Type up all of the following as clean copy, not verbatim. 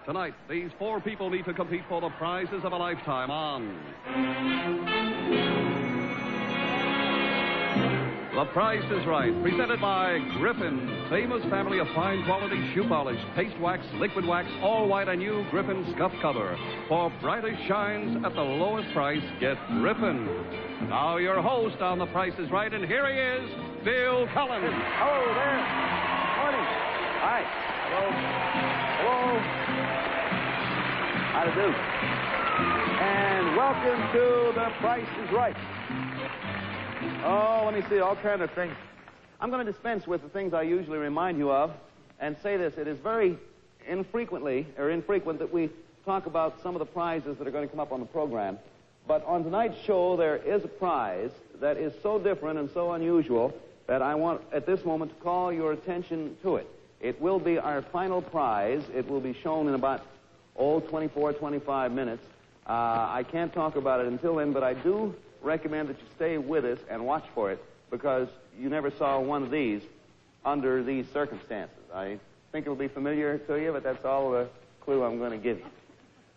Tonight, these four people need to compete for the prizes of a lifetime on The Price is Right, presented by Griffin, famous family of fine quality shoe polish, paste wax, liquid wax, all white and new Griffin scuff cover. For brightest shines at the lowest price, get Griffin. Now your host on The Price is Right, and here he is, Bill Cullen. Hello there. Morning. Hi. Hello. Hello. How do you do? And welcome to The Price is Right. Oh, let me see, all kinds of things. I'm going to dispense with the things I usually remind you of and say this. It is very infrequent that we talk about some of the prizes that are going to come up on the program. But on tonight's show, there is a prize that is so different and so unusual that I want, at this moment, to call your attention to it. It will be our final prize. It will be shown in about, 24, 25 minutes. I can't talk about it until then, but I do recommend that you stay with us and watch for it, because you never saw one of these under these circumstances. I think it'll be familiar to you, but that's all the clue I'm going to give you.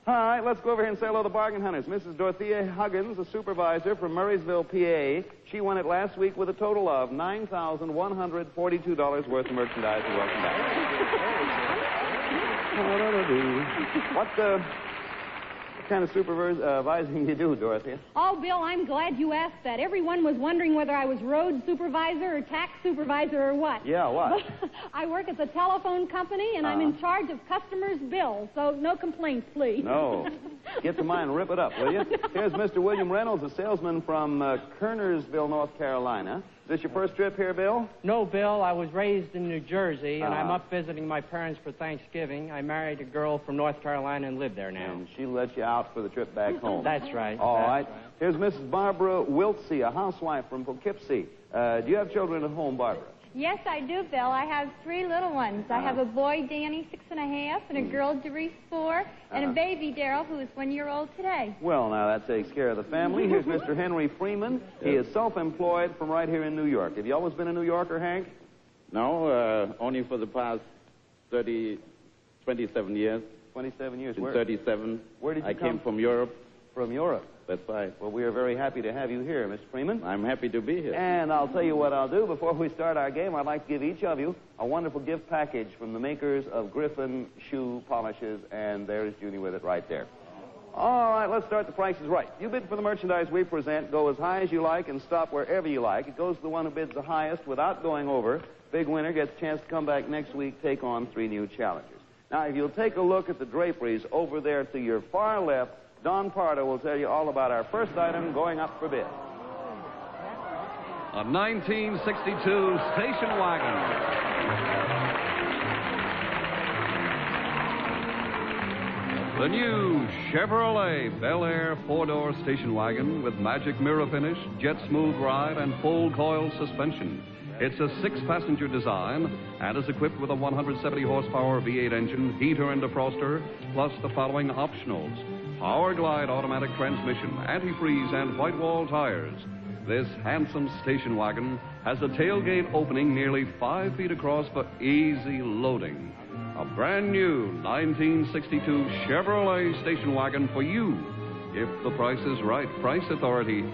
All right, let's go over here and say hello to bargain hunters. Mrs. Dorothea Huggins, a supervisor from Murraysville, PA. She won it last week with a total of $9,142 worth of merchandise. Welcome back. What kind of supervising do you do, Dorothea? Oh, Bill, I'm glad you asked that. Everyone was wondering whether I was road supervisor or tax supervisor or what. Yeah, what? I work at the telephone company, and I'm in charge of customers' bills, so no complaints, please. No. Get to mine and rip it up, will you? Here's Mr. William Reynolds, a salesman from Kernersville, North Carolina. Is this your first trip here, Bill? No, Bill. I was raised in New Jersey, and I'm up visiting my parents for Thanksgiving. I married a girl from North Carolina and live there now. And she let you out for the trip back home. That's right. All right. Here's Mrs. Barbara Wiltsey, a housewife from Poughkeepsie. Do you have children at home, Barbara? Yes, I do, Bill. I have three little ones. I have a boy, Danny, 6.5, and a girl, Doris, 4, and a baby, Daryl, who is 1 year old today. Well, now, that takes care of the family. Here's Mr. Henry Freeman. He is self-employed from right here in New York. Have you always been a New Yorker, Hank? No, only for the past 27 years. 27 years. In 37. Where did you come? I came from Europe. From Europe? That's right. Well, we are very happy to have you here, Mr. Freeman. I'm happy to be here. And I'll tell you what I'll do. Before we start our game, I'd like to give each of you a wonderful gift package from the makers of Griffin shoe polishes, and there's Junie with it right there. All right, let's start. The Price is Right. You bid for the merchandise we present. Go as high as you like and stop wherever you like. It goes to the one who bids the highest without going over. Big winner gets a chance to come back next week, take on 3 new challengers. Now, if you'll take a look at the draperies over there to your far left, Don Pardo will tell you all about our first item going up for bid. A 1962 station wagon. The new Chevrolet Bel Air 4-door station wagon with magic mirror finish, jet smooth ride, and full coil suspension. It's a 6-passenger design and is equipped with a 170 horsepower V8 engine, heater and defroster, plus the following optionals: Power Glide automatic transmission, antifreeze, and white wall tires. This handsome station wagon has a tailgate opening nearly 5 feet across for easy loading. A brand new 1962 Chevrolet station wagon for you. If the price is right. Price Authority,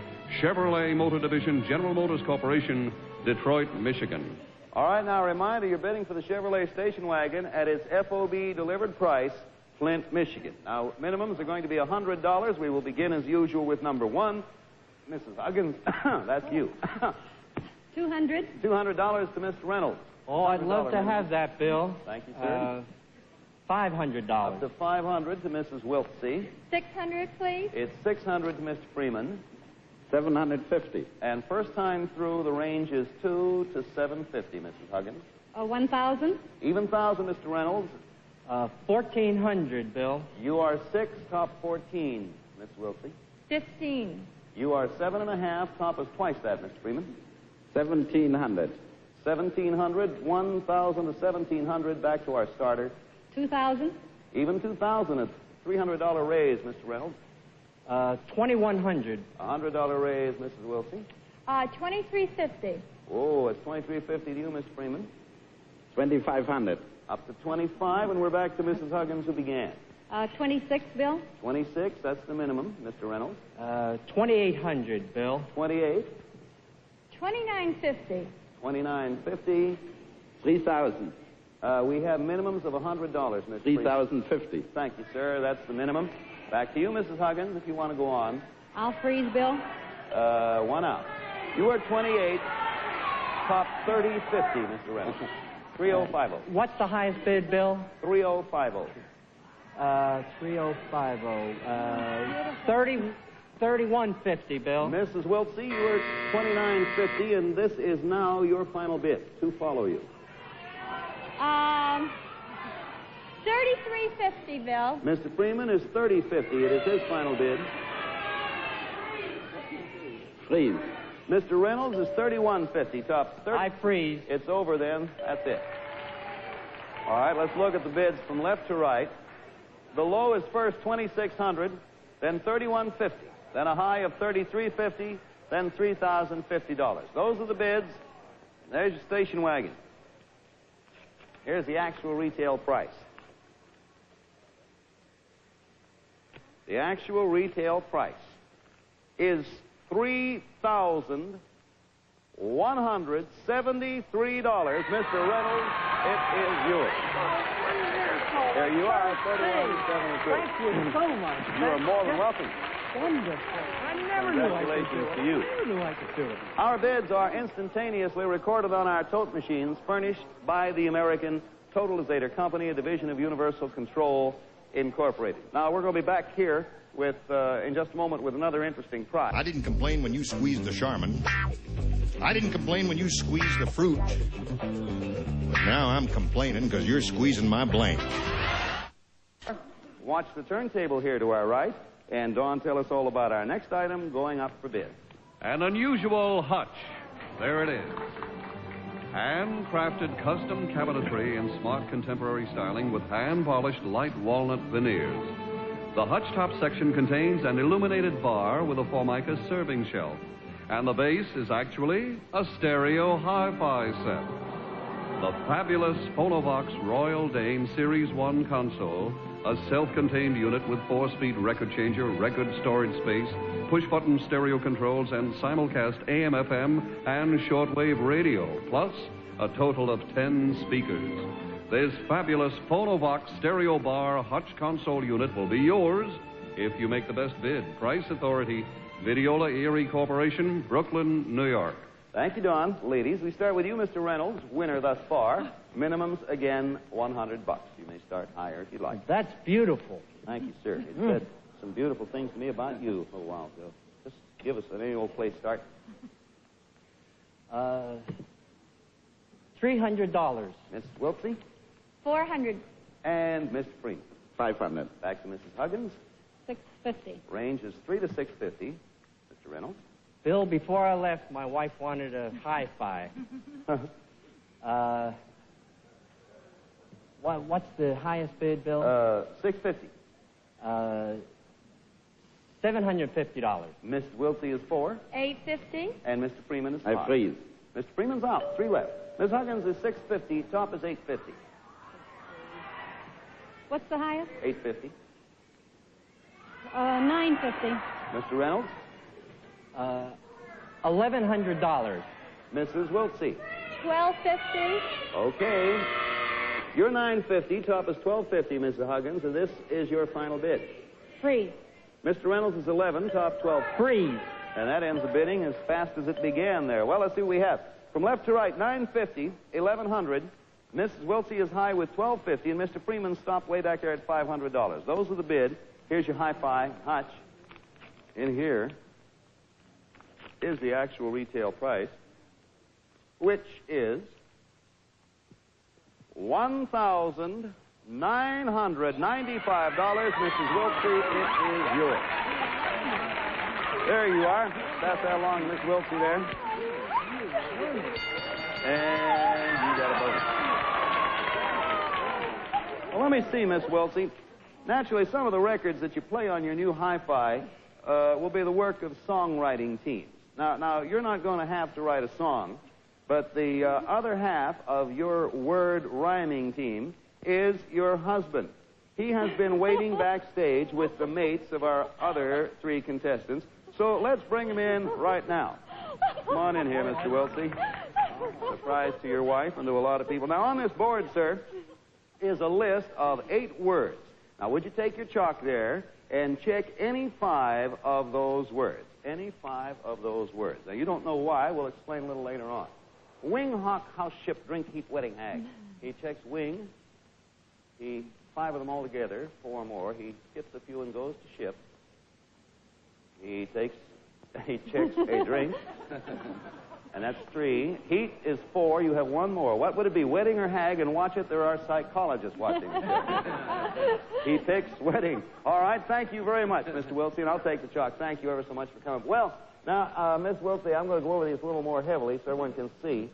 Chevrolet Motor Division, General Motors Corporation, Detroit, Michigan. All right, now a reminder, you're bidding for the Chevrolet station wagon at its FOB delivered price, Flint, Michigan. Now, minimums are going to be $100. We will begin, as usual, with number 1. Mrs. Huggins, that's you. $200. $200 to Mr. Reynolds. Oh, I'd love to have that, Bill. Thank you, sir. $500. Up to $500 to Mrs. Wiltsey. 600, please. It's $600 to Mr. Freeman. 750. And first time through, the range is $2 to $750, Mrs. Huggins. 1,000. Even 1,000, Mr. Reynolds. 1,400, Bill. You are 6, top 14, Miss Wiltsey. 15. You are 7.5, top is twice that, Mr. Freeman. 1,700. 1,700, 1,000 to 1,700, back to our starter. 2,000. Even 2,000, a $300 raise, Mr. Reynolds. 2,100. $100 raise, Mrs. Wiltsey. 23.50. Oh, it's $23.50 to you, Mr. Freeman. 2,500. Up to 25, and we're back to Mrs. Huggins, who began. 26, Bill. 26, that's the minimum. Mr. Reynolds. 2,800, Bill. 28. $29.50. 29.50. 3,000. We have minimums of $100, Mr. 3,050. Thank you, sir. That's the minimum. Back to you, Mrs. Huggins, if you want to go on. I'll freeze, Bill. 1 out. You were 28. Top 30.50, Mr. Reynolds. 3050. What's the highest bid, Bill? 3050. 3050. 3150, Bill. Mrs. Wiltsey, you were 29.50, and this is now your final bid. To follow you. 33.50, Bill. Mr. Freeman is 30.50. It is his final bid. Freeze. Mr. Reynolds is 31.50. Top 30. I freeze. It's over then. That's it. All right, let's look at the bids from left to right. The low is first 2,600, then 31.50, then a high of 33.50, then $3,050. Those are the bids. There's your station wagon. Here's the actual retail price. The actual retail price is $3,173. Mr. Reynolds, it is yours. There you are, $3,173. Thank you so much. You are more than welcome. Wonderful. I never knew I could do Congratulations it. to you. I never knew I could do it. Our bids are instantaneously recorded on our tote machines furnished by the American Totalizator Company, a division of Universal Control Incorporated. Now, we're going to be back here with, in just a moment, with another interesting prize. I didn't complain when you squeezed the Charmin. I didn't complain when you squeezed the fruit. But now I'm complaining because you're squeezing my blank. Watch the turntable here to our right, and Dawn tell us all about our next item going up for bid. An unusual hutch. There it is. Handcrafted custom cabinetry in smart contemporary styling with hand-polished light walnut veneers. The hutch top section contains an illuminated bar with a Formica serving shelf. And the base is actually a stereo hi-fi set. The fabulous Phonovox Royal Dane Series 1 console, a self-contained unit with 4-speed record changer, record storage space, push-button stereo controls, and simulcast AM/FM and shortwave radio, plus a total of 10 speakers. This fabulous Phonovox stereo bar hutch console unit will be yours if you make the best bid. Price Authority, Videola Erie Corporation, Brooklyn, New York. Thank you, Dawn. Ladies, we start with you, Mr. Reynolds, winner thus far. Minimums, again, $100. You may start higher if you'd like. That's beautiful. Thank you, sir. It said some beautiful things to me about you a little while ago. Just give us an any old place start. $300. Miss Wiltsey $400. and Mr. Freeman. 500. Back to Mrs. Huggins. $650. Range is 3 to 650. Mr. Reynolds. Bill, before I left, my wife wanted a hi-fi. What's the highest bid, Bill? $650. $750. Miss Wiltsey is 4, $850. and Mr. Freeman is 5. I freeze. Mr. Freeman's out. 3 left. Miss Huggins is 650. Top is 850. What's the highest? 850. $950. Mr. Reynolds. $1,100. Mrs. Wiltsey. $1250. Okay. You're 950. Top is 1250, Mrs. Huggins, and this is your final bid. Freeze. Mr. Reynolds is 11. Top 12. Freeze. And that ends the bidding as fast as it began there. Well, let's see what we have. From left to right, 950, 1100. Mrs. Wiltsey is high with 1250, and Mr. Freeman stopped way back there at $500. Those are the bid. Here's your hi-fi hutch. In here is the actual retail price, which is $1,995. Mrs. Wiltsey, it is yours. There you are. Pass that along to Miss Wiltsey there. And you got a bonus. Well, let me see, Miss Wiltsey. Naturally, some of the records that you play on your new hi-fi will be the work of songwriting teams. Now, you're not going to have to write a song. But the other half of your word rhyming team is your husband. He has been waiting backstage with the mates of our other 3 contestants. So let's bring him in right now. Come on in here, Mr. Wiltsey. Surprise to your wife and to a lot of people. Now, on this board, sir, is a list of 8 words. Now, would you take your chalk there and check any 5 of those words? Any 5 of those words. Now, you don't know why. We'll explain a little later on. Wing, hawk, house, ship, drink, heap, wedding, hag. He checks wing. 5 of them all together, 4 more. He skips a few and goes to ship. He checks a drink, and that's 3. Heat is 4. You have 1 more. What would it be, wedding or hag? And watch it, there are psychologists watching. He picks wedding. All right, thank you very much, Mr. Wiltsey, and I'll take the chalk. Thank you ever so much for coming. Well, now, Miss Wiltsey, I'm going to go over these a little more heavily so everyone can see.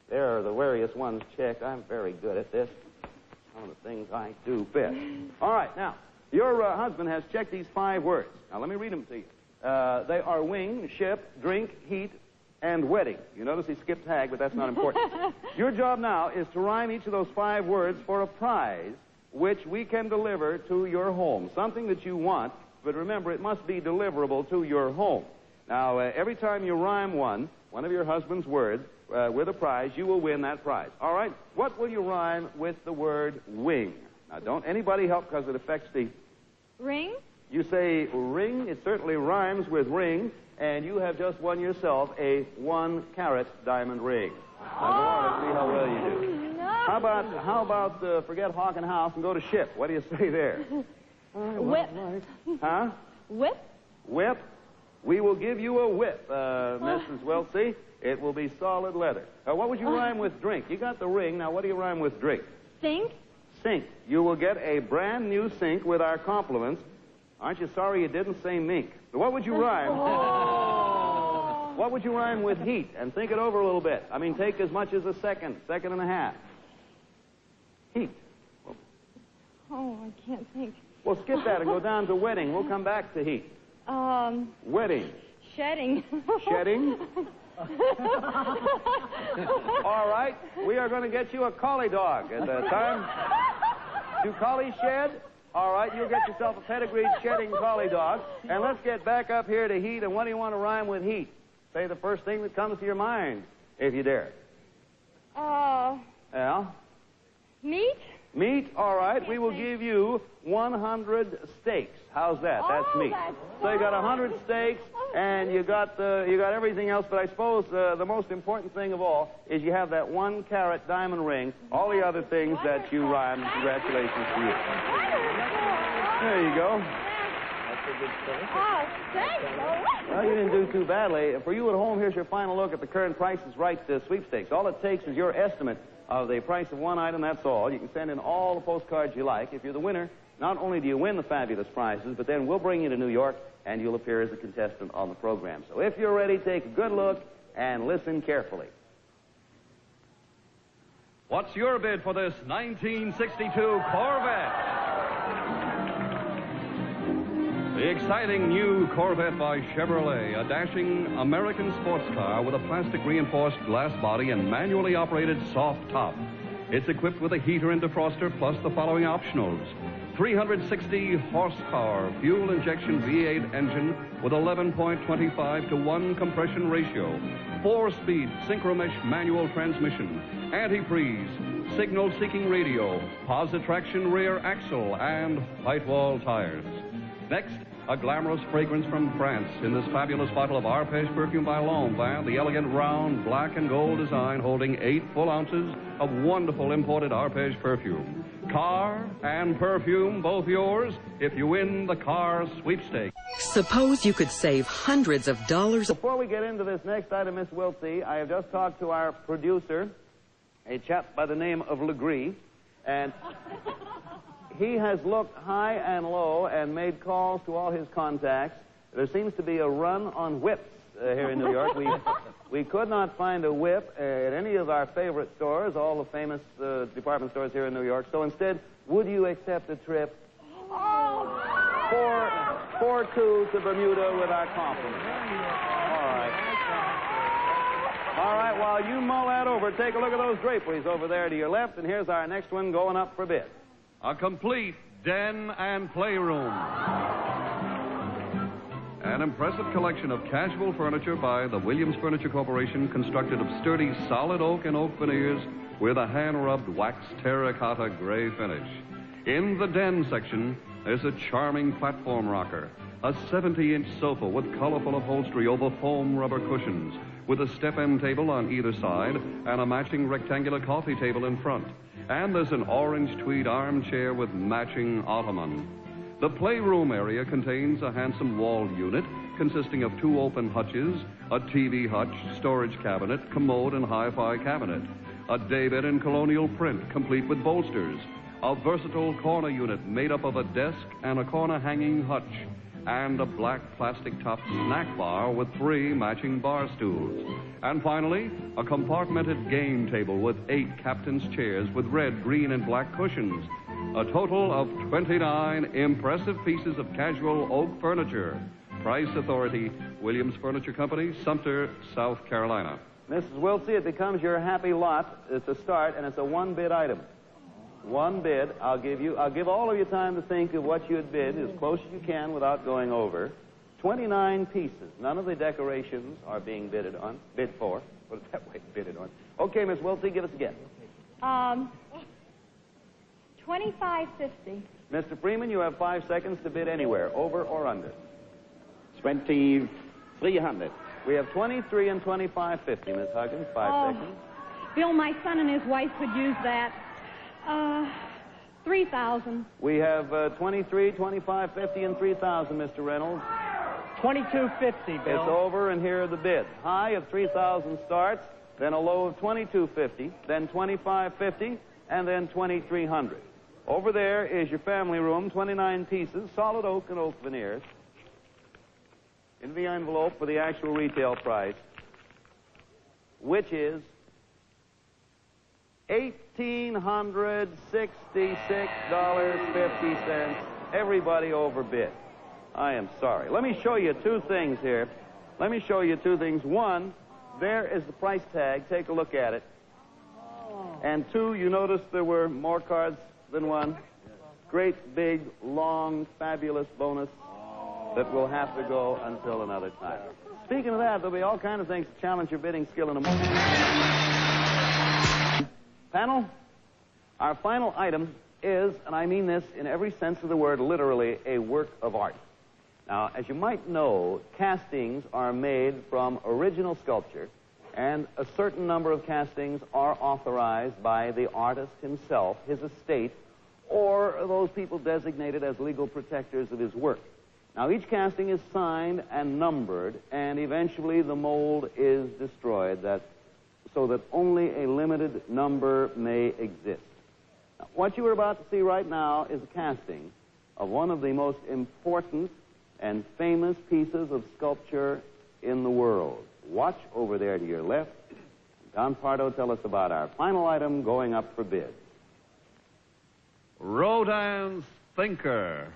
There are the various ones checked. I'm very good at this. One of the things I do best. All right, now, your husband has checked these 5 words. Now, let me read them to you. They are wing, ship, drink, heat, and wedding. You notice he skipped hag, but that's not important. Your job now is to rhyme each of those 5 words for a prize which we can deliver to your home. Something that you want, but remember, it must be deliverable to your home. Now, every time you rhyme one of your husband's words, with a prize, you will win that prize. All right? What will you rhyme with the word wing? Now, don't anybody help because it affects the... Ring? You say ring. It certainly rhymes with ring, and you have just won yourself a 1-carat diamond ring. Now, go on and see how well you do. No. How about forget hawk and house and go to ship? What do you say there? Whip. Huh? Whip? Whip. We will give you a whip, Mrs. Wiltsey. It will be solid leather. What would you rhyme with drink? You got the ring. Now, what do you rhyme with drink? Sink? Sink. You will get a brand new sink with our compliments. Aren't you sorry you didn't say mink? What would you rhyme? Oh. What would you rhyme with heat? And think it over a little bit. I mean, take as much as a second and a half. Heat. Oh, I can't think. Well, skip that and go down to wedding. We'll come back to heat. Wedding. Shedding. Shedding? All right. We are going to get you a collie dog at the time. Do collies shed? All right, you'll get yourself a pedigreed shedding collie dog. And let's get back up here to heat. And what do you want to rhyme with heat? Say the first thing that comes to your mind, if you dare. Yeah? Meat? Meat, all right. We will give you 100 steaks. How's that? That's meat. So you got 100 steaks, and you got everything else. But I suppose the most important thing of all is you have that 1-carat diamond ring. All the other things that you rhyme. Congratulations to you. There you go. Oh, thanks. Well, you didn't do too badly. For you at home, here's your final look at the current Price is Right sweepstakes. All it takes is your estimate of the price of one item, that's all. You can send in all the postcards you like. If you're the winner, not only do you win the fabulous prizes, but then we'll bring you to New York, and you'll appear as a contestant on the program. So if you're ready, take a good look and listen carefully. What's your bid for this 1962 Corvette? The exciting new Corvette by Chevrolet, a dashing American sports car with a plastic reinforced glass body and manually operated soft top. It's equipped with a heater and defroster plus the following optionals. 360 horsepower fuel injection V8 engine with 11.25 to 1 compression ratio, 4-speed synchromesh manual transmission, antifreeze, signal seeking radio, positive traction rear axle, and white wall tires. Next, a glamorous fragrance from France in this fabulous bottle of Arpège perfume by Lanvin, the elegant round black and gold design holding 8 full ounces of wonderful imported Arpège perfume. Car and perfume, both yours, if you win the car sweepstakes. Suppose you could save hundreds of dollars. Before we get into this next item, Miss Wiltsey, I have just talked to our producer, a chap by the name of Legree, and he has looked high and low and made calls to all his contacts. There seems to be a run on whips here in New York. We could not find a whip at any of our favorite stores, all the famous department stores here in New York. So instead, would you accept a trip for two to Bermuda with our compliments? All right. All right, while you mull that over, take a look at those draperies over there to your left, and here's our next one going up for bid. A complete den and playroom. An impressive collection of casual furniture by the Williams Furniture Corporation, constructed of sturdy solid oak and oak veneers with a hand-rubbed waxed terracotta gray finish. In the den section, there's a charming platform rocker, a 70-inch sofa with colorful upholstery over foam rubber cushions, with a step-end table on either side and a matching rectangular coffee table in front. And there's an orange tweed armchair with matching ottoman. The playroom area contains a handsome wall unit consisting of 2 open hutches, a TV hutch, storage cabinet, commode, and hi-fi cabinet, a daybed in colonial print complete with bolsters, a versatile corner unit made up of a desk and a corner hanging hutch, and a black plastic-topped snack bar with 3 matching bar stools. And finally, a compartmented game table with 8 captain's chairs with red, green, and black cushions. A total of 29 impressive pieces of casual oak furniture. Price authority, Williams Furniture Company, Sumter, South Carolina. Mrs. Wiltsey, it becomes your happy lot. It's a start, and it's a one-bid item. One bid. I'll give all of you time to think of what you'd bid as close as you can without going over. 29 pieces. None of the decorations are being bid for. Put it that way, bidded on. Okay, Miss Wiltsey, give us a guess. $25.50. Mr. Freeman, you have 5 seconds to bid anywhere, over or under. 2,300. We have 23 and 25.50, Miss Huggins. 5 seconds. Bill, my son and his wife could use that. 3,000. We have 23, 25.50, and 3,000, Mr. Reynolds. $22.50, Bill. It's over, and here are the bids. High of 3,000 starts, then a low of 22.50, then 25.50, and then 2,300. Over there is your family room, 29 pieces, solid oak and oak veneers. In the envelope for the actual retail price, which is $1,866.50. Everybody overbid. I am sorry. Let me show you 2 things here. One, there is the price tag. Take a look at it. And 2, you notice there were more cards than one. Great, big, long, fabulous bonus that will have to go until another time. Speaking of that, there'll be all kinds of things to challenge your bidding skill in a moment. Panel, our final item is, and I mean this in every sense of the word, literally a work of art. Now, as you might know, castings are made from original sculpture, and a certain number of castings are authorized by the artist himself, his estate, or those people designated as legal protectors of his work. Now, each casting is signed and numbered, and eventually the mold is destroyed so that only a limited number may exist. Now, what you are about to see right now is a casting of one of the most important and famous pieces of sculpture in the world. Watch over there to your left. Don Pardo, tell us about our final item going up for bid. Rodin's Thinker.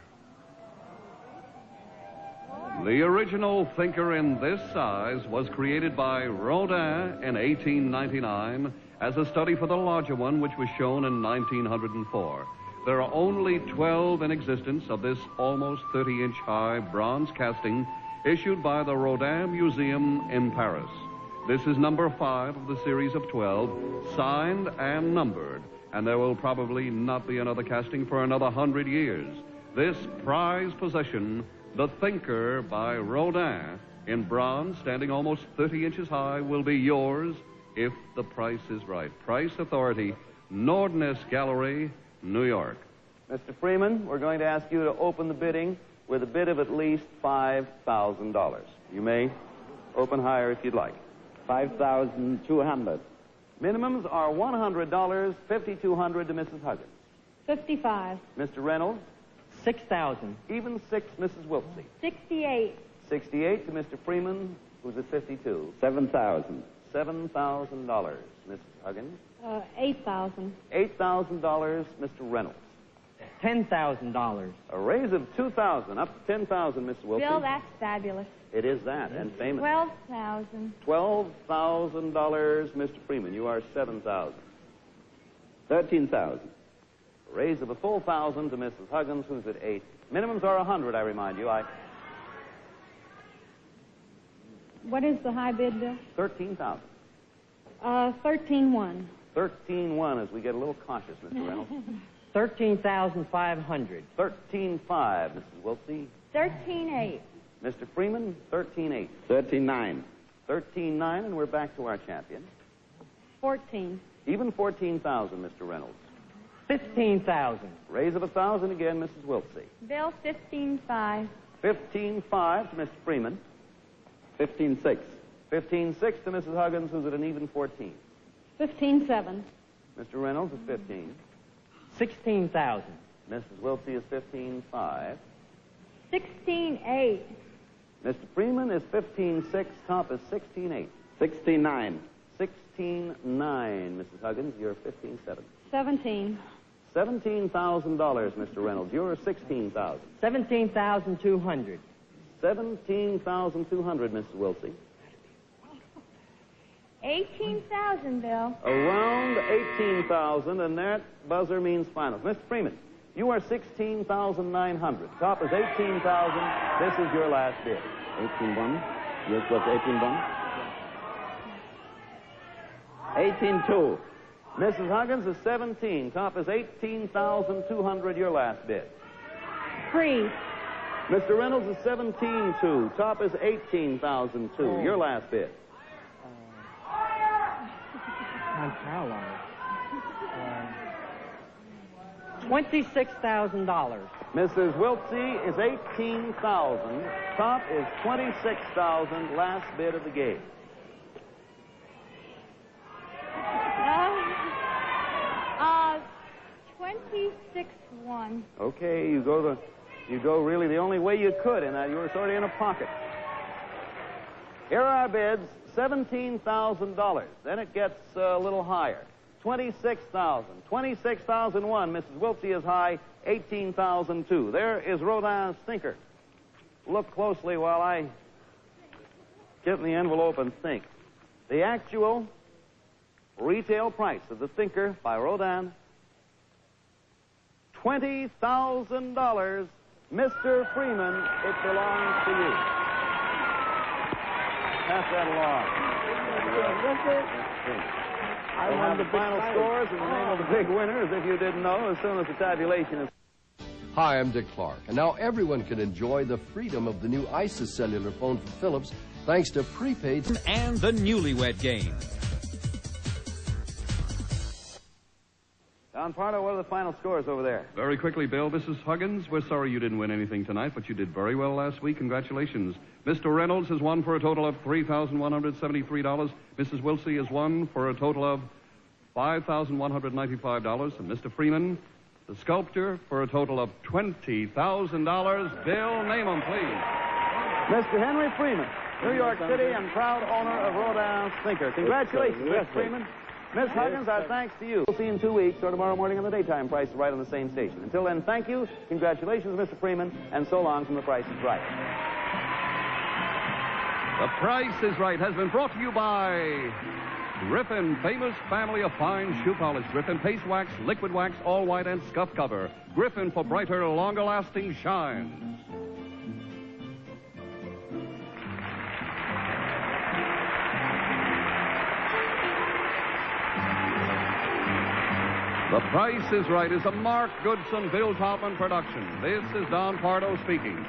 The original Thinker in this size was created by Rodin in 1899 as a study for the larger one, which was shown in 1904. There are only 12 in existence of this almost 30-inch high bronze casting issued by the Rodin Museum in Paris. This is number 5 of the series of 12, signed and numbered, and there will probably not be another casting for another 100 years. This prized possession, the Thinker by Rodin, in bronze, standing almost 30 inches high, will be yours if the price is right. Price authority, Nordness Gallery, New York. Mr. Freeman, we're going to ask you to open the bidding with a bid of at least $5,000. You may open higher if you'd like. 5,200. Minimums are $100, $5,200 to Mrs. Huggins. 55. Mr. Reynolds, 6,000. even 6, Mrs. Wiltsey. 68. 68 to Mr. Freeman, who's at 52. 7,000. $7,000, Mrs. Huggins. 8,000. $8,000, Mr. Reynolds. $10,000. A raise of $2,000, up to $10,000, Mr. Wilson. Bill, that's fabulous. It is that, and famous. $12,000. $12,000, Mr. Freeman. You are $7,000. $13,000. A raise of a full $1,000 to Mrs. Huggins, who's at 8. Minimums are $100, I remind you. What is the high bid, Bill? $13,000. 13-1. 13-1 as we get a little cautious, Mr. Reynolds. $13,500. 13-5, Mrs. Wiltsey. 13-8. Mr. Freeman, 13-8. 13-9. 13-9, and we're back to our champion. 14. Even 14,000, Mr. Reynolds. 15,000. Raise of 1,000 again, Mrs. Wiltsey. Bill, 15-5. 15-5 to Mr. Freeman. 15-6. 15-6 to Mrs. Huggins, who's at an even 14. 15-7. Mr. Reynolds is 15. 16,000. Mrs. Wiltsey is 15-5. 16-8. Mr. Freeman is 15-6. Top is 16-8. 16-9. 16-9, Mrs. Huggins. You're 15-7. 17. $17,000, Mr. Reynolds. You're 16,000. 17,200. 17,200, Mrs. Wiltsey. 18,000, Bill. Around 18,000, and that buzzer means finals. Mr. Freeman, you are 16,900. Top is 18,000. This is your last bid. 18-1. Yours was 18-1. 18-2. Mrs. Huggins is 17. Top is 18,200. Your last bid. 3. Mr. Reynolds is 17-2. Top is 18,002. Your last bid. I'm paralyzed. $26,000. Mrs. Wiltsey is 18,000. Top is 26,000. Last bid of the game. 26-1. Okay, you go really the only way you could, and you were sort of in a pocket. Here are our bids. $17,000. Then it gets a little higher. 26,000. 26,001. Mrs. Wiltsey is high. 18,002. There is Rodin's Thinker. Look closely while I get in the envelope and think. The actual retail price of the Thinker by Rodin, $20,000. Mr. Freeman, it belongs to you. Pass that along. I will have the final scores and the name of the big winners, if you didn't know, as soon as the tabulation is. Hi, I'm Dick Clark, and now everyone can enjoy the freedom of the new ISIS cellular phone from Philips thanks to prepaid and the Newlywed Game. Don Pardo, what are the final scores over there? Very quickly, Bill. Mrs. Huggins, we're sorry you didn't win anything tonight, but you did very well last week. Congratulations. Mr. Reynolds has won for a total of $3,173. Mrs. Wiltsey has won for a total of $5,195. And Mr. Freeman, the sculptor, for a total of $20,000. Bill, name him, please. Mr. Henry Freeman, New York City and proud owner of Rodin's Thinker. Congratulations, Mr. Freeman. Miss Huggins, our thanks to you. We'll see you in 2 weeks or tomorrow morning on the daytime Price is Right on the same station. Until then, thank you, congratulations, Mr. Freeman, and so long from The Price is Right. The Price is Right has been brought to you by Griffin, famous family of fine shoe polish. Griffin Paste Wax, Liquid Wax, All White, and Scuff Cover. Griffin for brighter, longer-lasting shine. The Price is Right is a Mark Goodson, Bill Topman production. This is Don Pardo speaking.